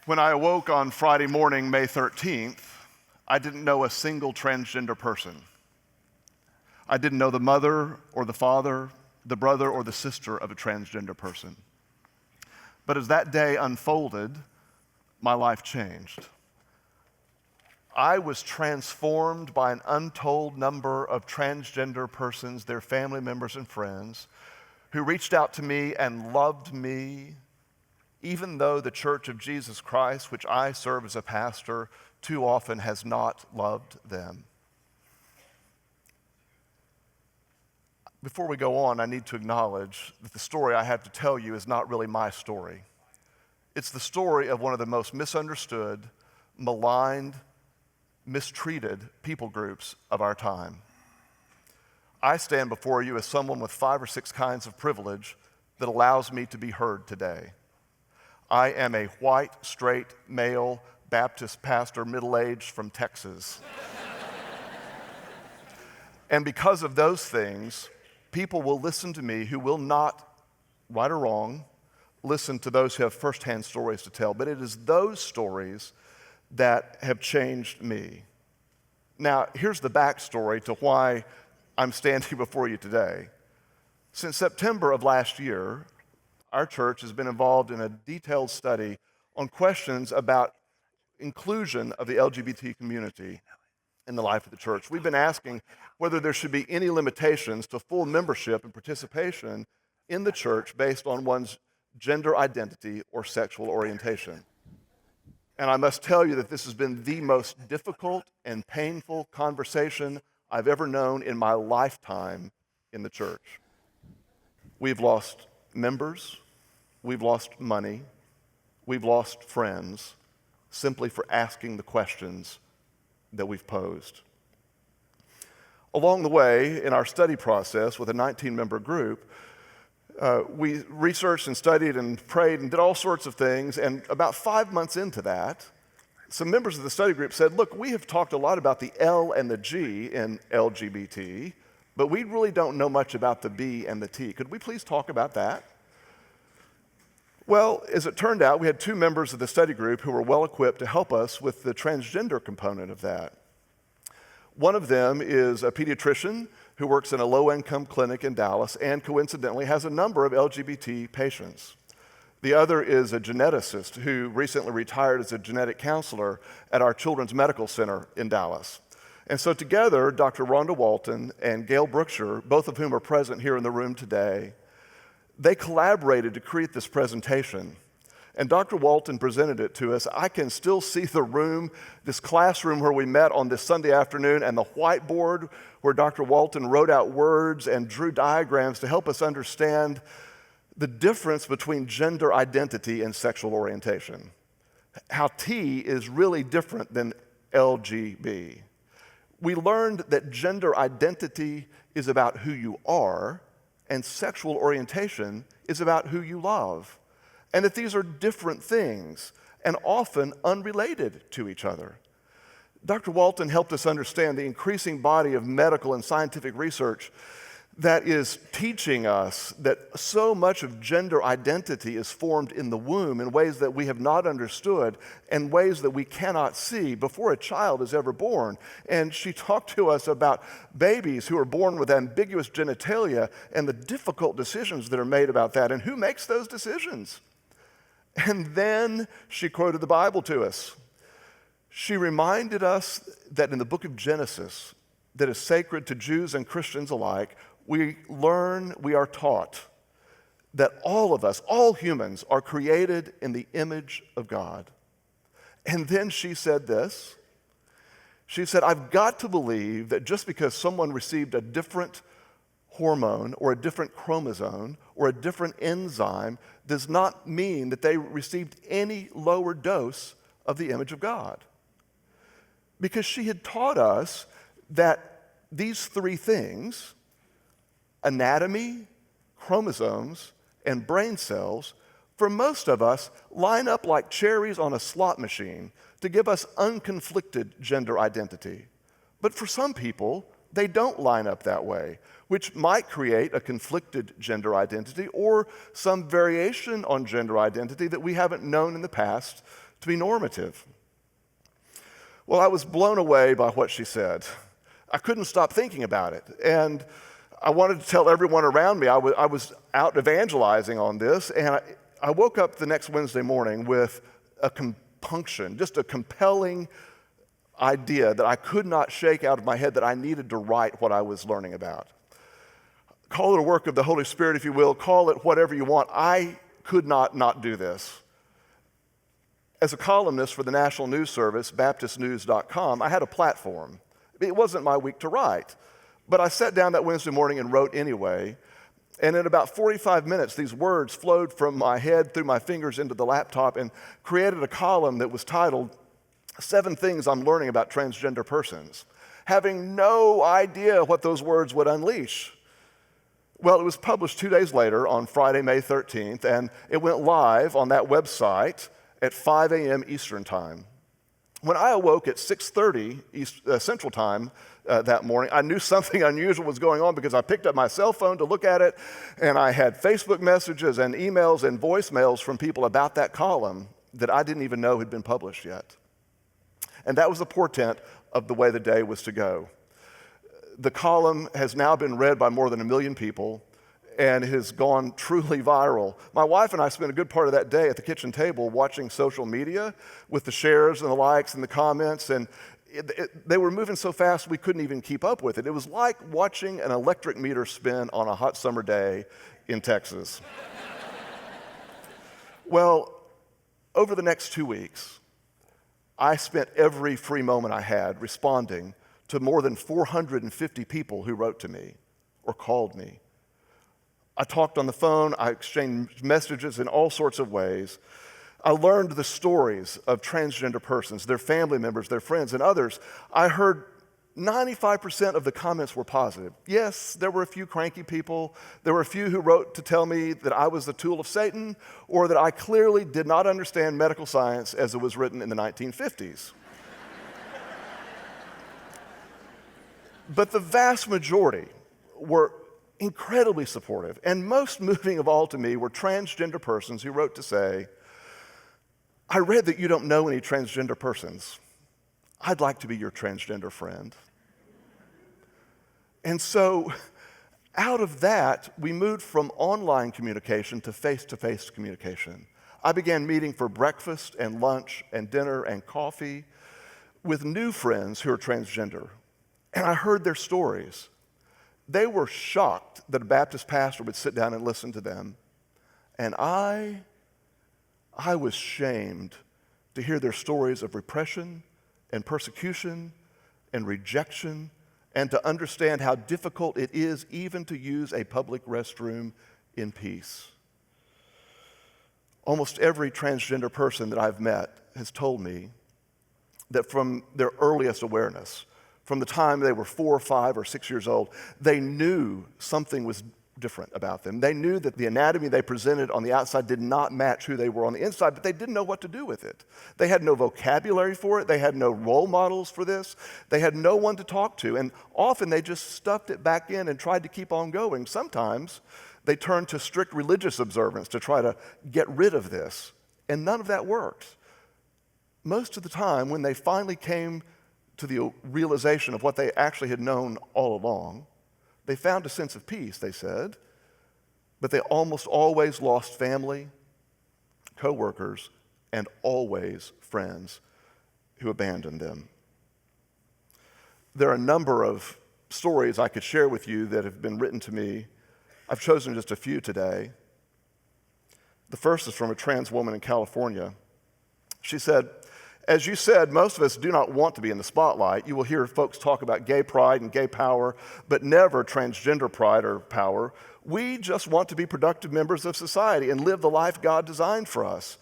When I awoke on Friday morning, May 13th, I didn't know a single transgender person. I didn't know the mother or the father, the brother or the sister of a transgender person. But as that day unfolded, my life changed. I was transformed by an untold number of transgender persons, their family members and friends, who reached out to me and loved me, even though the Church of Jesus Christ, which I serve as a pastor, too often has not loved them. Before we go on, I need to acknowledge that the story I have to tell you is not really my story. It's the story of one of the most misunderstood, maligned, mistreated people groups of our time. I stand before you as someone with 5 or 6 kinds of privilege that allows me to be heard today. I am a white, straight, male, Baptist pastor, middle-aged from Texas. And because of those things, people will listen to me who will not, right or wrong, listen to those who have firsthand stories to tell. But it is those stories that have changed me. Now, here's the backstory to why I'm standing before you today. Since September of last year, our church has been involved in a detailed study on questions about inclusion of the LGBT community in the life of the church. We've been asking whether there should be any limitations to full membership and participation in the church based on one's gender identity or sexual orientation. And I must tell you that this has been the most difficult and painful conversation I've ever known in my lifetime in the church. We've lost members, we've lost money, we've lost friends simply for asking the questions that we've posed. Along the way, in our study process with a 19-member group, we researched and studied and prayed and did all sorts of things, and about 5 months into that, some members of the study group said, look, we have talked a lot about the L and the G in LGBT, but we really don't know much about the B and the T. Could we please talk about that? Well, as it turned out, we had 2 members of the study group who were well equipped to help us with the transgender component of that. One of them is a pediatrician who works in a low-income clinic in Dallas and coincidentally has a number of LGBT patients. The other is a geneticist who recently retired as a genetic counselor at our Children's Medical Center in Dallas. And so together, Dr. Rhonda Walton and Gail Brookshire, both of whom are present here in the room today, they collaborated to create this presentation. And Dr. Walton presented it to us. I can still see the room, this classroom where we met on this Sunday afternoon, and the whiteboard where Dr. Walton wrote out words and drew diagrams to help us understand the difference between gender identity and sexual orientation. How T is really different than LGB. We learned that gender identity is about who you are, and sexual orientation is about who you love. And that these are different things and often unrelated to each other. Dr. Walton helped us understand the increasing body of medical and scientific research that is teaching us that so much of gender identity is formed in the womb in ways that we have not understood and ways that we cannot see before a child is ever born. And she talked to us about babies who are born with ambiguous genitalia and the difficult decisions that are made about that and who makes those decisions. And then she quoted the Bible to us. She reminded us that in the book of Genesis, that is sacred to Jews and Christians alike, we are taught that all of us, all humans, are created in the image of God. And then she said this. She said, I've got to believe that just because someone received a different hormone or a different chromosome or a different enzyme does not mean that they received any lower dose of the image of God. Because she had taught us that these 3 things, anatomy, chromosomes, and brain cells, for most of us, line up like cherries on a slot machine to give us unconflicted gender identity. But for some people, they don't line up that way, which might create a conflicted gender identity or some variation on gender identity that we haven't known in the past to be normative. Well, I was blown away by what she said. I couldn't stop thinking about it. And I wanted to tell everyone around me. I was out evangelizing on this, and I woke up the next Wednesday morning with a compunction, just a compelling idea that I could not shake out of my head that I needed to write what I was learning about. Call it a work of the Holy Spirit, if you will. Call it whatever you want. I could not do this. As a columnist for the national news service, BaptistNews.com, I had a platform. It wasn't my week to write, but I sat down that Wednesday morning and wrote anyway, and in about 45 minutes, these words flowed from my head through my fingers into the laptop and created a column that was titled, 7 Things I'm Learning About Transgender Persons, having no idea what those words would unleash. Well, it was published 2 days later on Friday, May 13th, and it went live on that website at 5 a.m. Eastern Time. When I awoke at 6:30 Central Time that morning, I knew something unusual was going on because I picked up my cell phone to look at it, and I had Facebook messages and emails and voicemails from people about that column that I didn't even know had been published yet. And that was a portent of the way the day was to go. The column has now been read by more than 1 million people and has gone truly viral. My wife and I spent a good part of that day at the kitchen table watching social media with the shares and the likes and the comments, and they were moving so fast we couldn't even keep up with it. It was like watching an electric meter spin on a hot summer day in Texas. Well, over the next 2 weeks, I spent every free moment I had responding to more than 450 people who wrote to me or called me. I talked on the phone, I exchanged messages in all sorts of ways. I learned the stories of transgender persons, their family members, their friends, and others. I heard 95% of the comments were positive. Yes, there were a few cranky people. There were a few who wrote to tell me that I was the tool of Satan or that I clearly did not understand medical science as it was written in the 1950s. But the vast majority were incredibly supportive, and most moving of all to me were transgender persons who wrote to say, I read that you don't know any transgender persons. I'd like to be your transgender friend. And so out of that, we moved from online communication to face-to-face communication. I began meeting for breakfast and lunch and dinner and coffee with new friends who are transgender, and I heard their stories. They were shocked that a Baptist pastor would sit down and listen to them. And I was shamed to hear their stories of repression and persecution and rejection, and to understand how difficult it is even to use a public restroom in peace. Almost every transgender person that I've met has told me that from their earliest awareness, from the time they were 4 or 5 or 6 years old, they knew something was different about them. They knew that the anatomy they presented on the outside did not match who they were on the inside, but they didn't know what to do with it. They had no vocabulary for it. They had no role models for this. They had no one to talk to, and often they just stuffed it back in and tried to keep on going. Sometimes they turned to strict religious observance to try to get rid of this, and none of that worked. Most of the time, when they finally came to the realization of what they actually had known all along, they found a sense of peace, they said, but they almost always lost family, coworkers, and always friends who abandoned them. There are a number of stories I could share with you that have been written to me. I've chosen just a few today. The first is from a trans woman in California. She said, as you said, most of us do not want to be in the spotlight. You will hear folks talk about gay pride and gay power, but never transgender pride or power. We just want to be productive members of society and live the life God designed for us.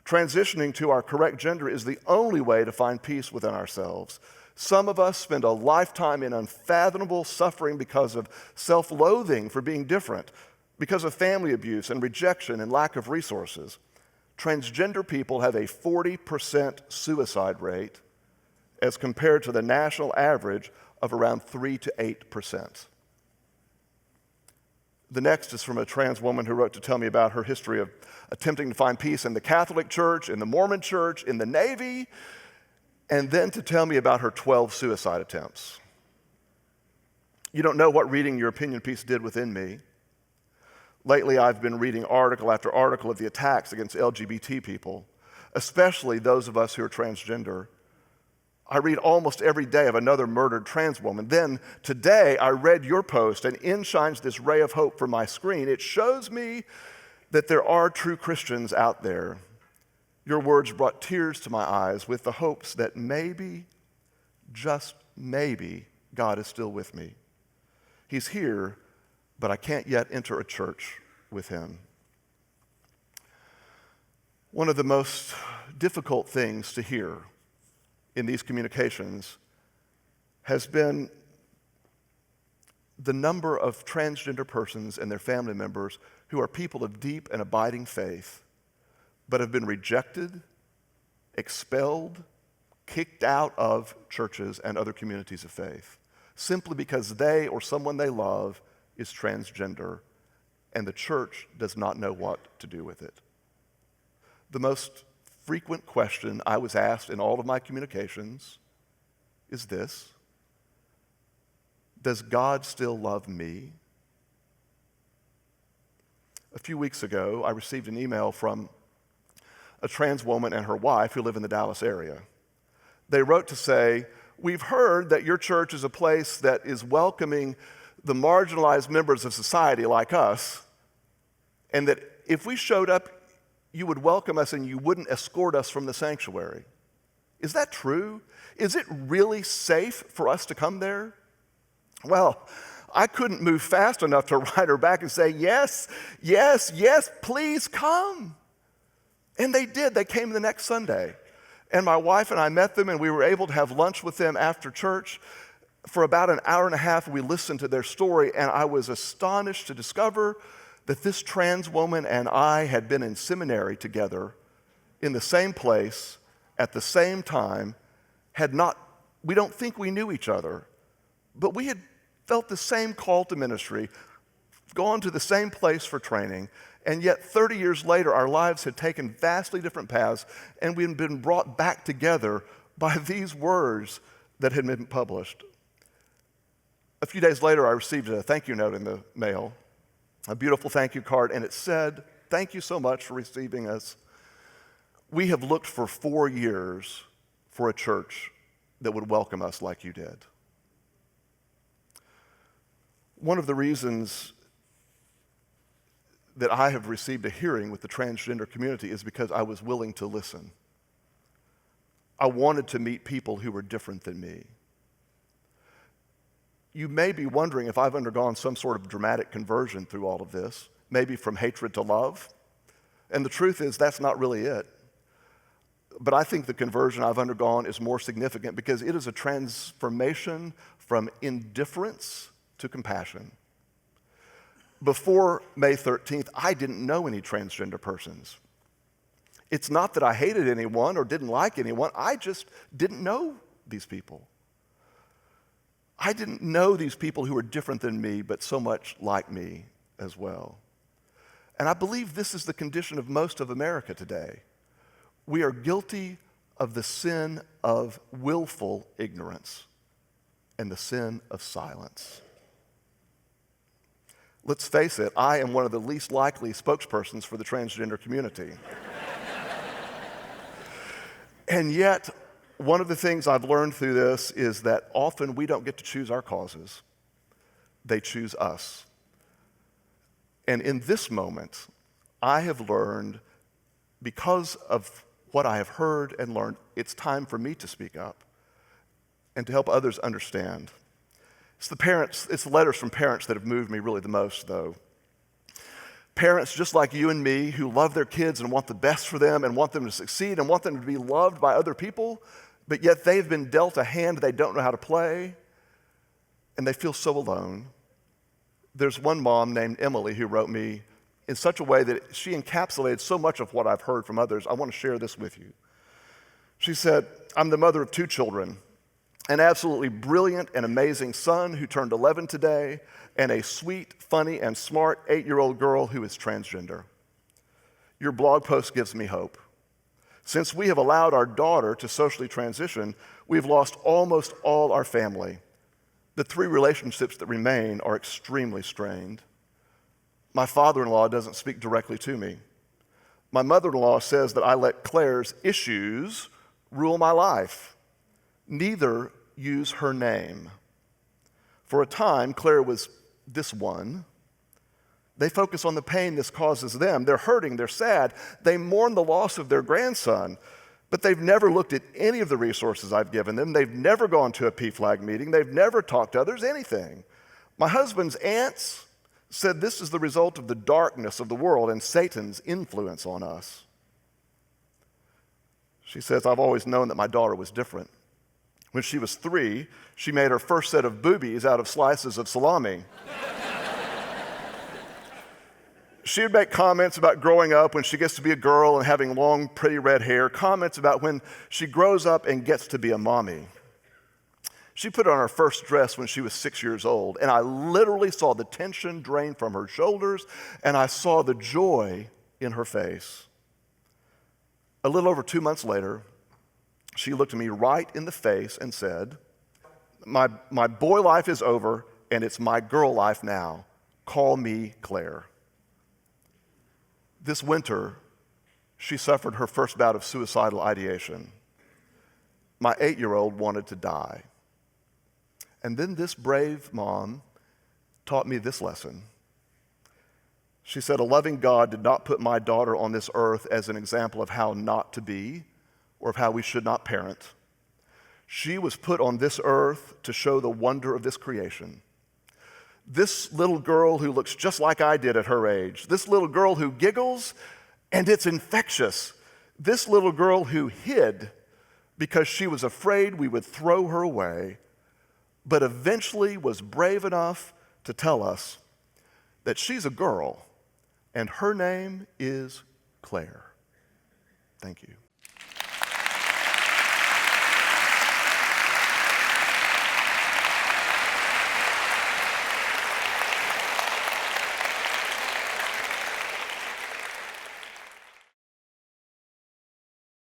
Transitioning to our correct gender is the only way to find peace within ourselves. Some of us spend a lifetime in unfathomable suffering because of self-loathing for being different, because of family abuse and rejection and lack of resources. Transgender people have a 40% suicide rate as compared to the national average of around 3 to 8%. The next is from a trans woman who wrote to tell me about her history of attempting to find peace in the Catholic Church, in the Mormon Church, in the Navy, and then to tell me about her 12 suicide attempts. You don't know what reading your opinion piece did within me. Lately, I've been reading article after article of the attacks against LGBT people, especially those of us who are transgender. I read almost every day of another murdered trans woman. Then today, I read your post, and in shines this ray of hope from my screen. It shows me that there are true Christians out there. Your words brought tears to my eyes with the hopes that maybe, just maybe, God is still with me. He's here, but I can't yet enter a church with him. One of the most difficult things to hear in these communications has been the number of transgender persons and their family members who are people of deep and abiding faith, but have been rejected, expelled, kicked out of churches and other communities of faith, simply because they or someone they love is transgender, and the church does not know what to do with it. The most frequent question I was asked in all of my communications is this: does God still love me? A few weeks ago, I received an email from a trans woman and her wife who live in the Dallas area. They wrote to say, "We've heard that your church is a place that is welcoming the marginalized members of society like us, and that if we showed up, you would welcome us and you wouldn't escort us from the sanctuary. Is that true? Is it really safe for us to come there?" Well, I couldn't move fast enough to write her back and say, yes, yes, yes, please come. And they did. They came the next Sunday. And my wife and I met them, and we were able to have lunch with them after church. For about an hour and a half, we listened to their story, and I was astonished to discover that this trans woman and I had been in seminary together in the same place at the same time, we don't think we knew each other, but we had felt the same call to ministry, gone to the same place for training, and yet 30 years later, our lives had taken vastly different paths, and we had been brought back together by these words that had been published. A few days later, I received a thank you note in the mail, a beautiful thank you card, and it said, "Thank you so much for receiving us. We have looked for 4 years for a church that would welcome us like you did." One of the reasons that I have received a hearing with the transgender community is because I was willing to listen. I wanted to meet people who were different than me. You may be wondering if I've undergone some sort of dramatic conversion through all of this, maybe from hatred to love. And the truth is, that's not really it. But I think the conversion I've undergone is more significant because it is a transformation from indifference to compassion. Before May 13th, I didn't know any transgender persons. It's not that I hated anyone or didn't like anyone, I just didn't know these people. I didn't know these people who were different than me, but so much like me as well. And I believe this is the condition of most of America today. We are guilty of the sin of willful ignorance and the sin of silence. Let's face it, I am one of the least likely spokespersons for the transgender community. And yet, one of the things I've learned through this is that often we don't get to choose our causes. They choose us. And in this moment, I have learned, because of what I have heard and learned, it's time for me to speak up and to help others understand. It's the letters from parents that have moved me really the most, though. Parents just like you and me who love their kids and want the best for them and want them to succeed and want them to be loved by other people, but yet they've been dealt a hand they don't know how to play, and they feel so alone. There's one mom named Emily who wrote me in such a way that she encapsulated so much of what I've heard from others. I want to share this with you. She said, "I'm the mother of 2 children. an absolutely brilliant and amazing son who turned 11 today, and a sweet, funny, and smart 8-year-old girl who is transgender. Your blog post gives me hope. Since we have allowed our daughter to socially transition, we've lost almost all our family. The 3 relationships that remain are extremely strained. My father-in-law doesn't speak directly to me. My mother-in-law says that I let Claire's issues rule my life. Neither use her name. For a time, Claire was this one. They focus on the pain this causes them. They're hurting, they're sad. They mourn the loss of their grandson, but they've never looked at any of the resources I've given them. They've never gone to a PFLAG meeting. They've never talked to others, anything. My husband's aunts said this is the result of the darkness of the world and Satan's influence on us. She says, I've always known that my daughter was different. When she was 3, she made her first set of boobies out of slices of salami. She would make comments about growing up when she gets to be a girl and having long, pretty red hair, comments about when she grows up and gets to be a mommy. She put on her first dress when she was 6 years old, and I literally saw the tension drain from her shoulders, and I saw the joy in her face. A little over 2 months later, she looked me right in the face and said, my boy life is over, and it's my girl life now. Call me Claire. This winter, she suffered her first bout of suicidal ideation. My 8-year-old wanted to die. And then this brave mom taught me this lesson. She said, a loving God did not put my daughter on this earth as an example of how not to be or of how we should not parent. She was put on this earth to show the wonder of this creation. This little girl who looks just like I did at her age, this little girl who giggles and it's infectious, this little girl who hid because she was afraid we would throw her away, but eventually was brave enough to tell us that she's a girl and her name is Claire. Thank you.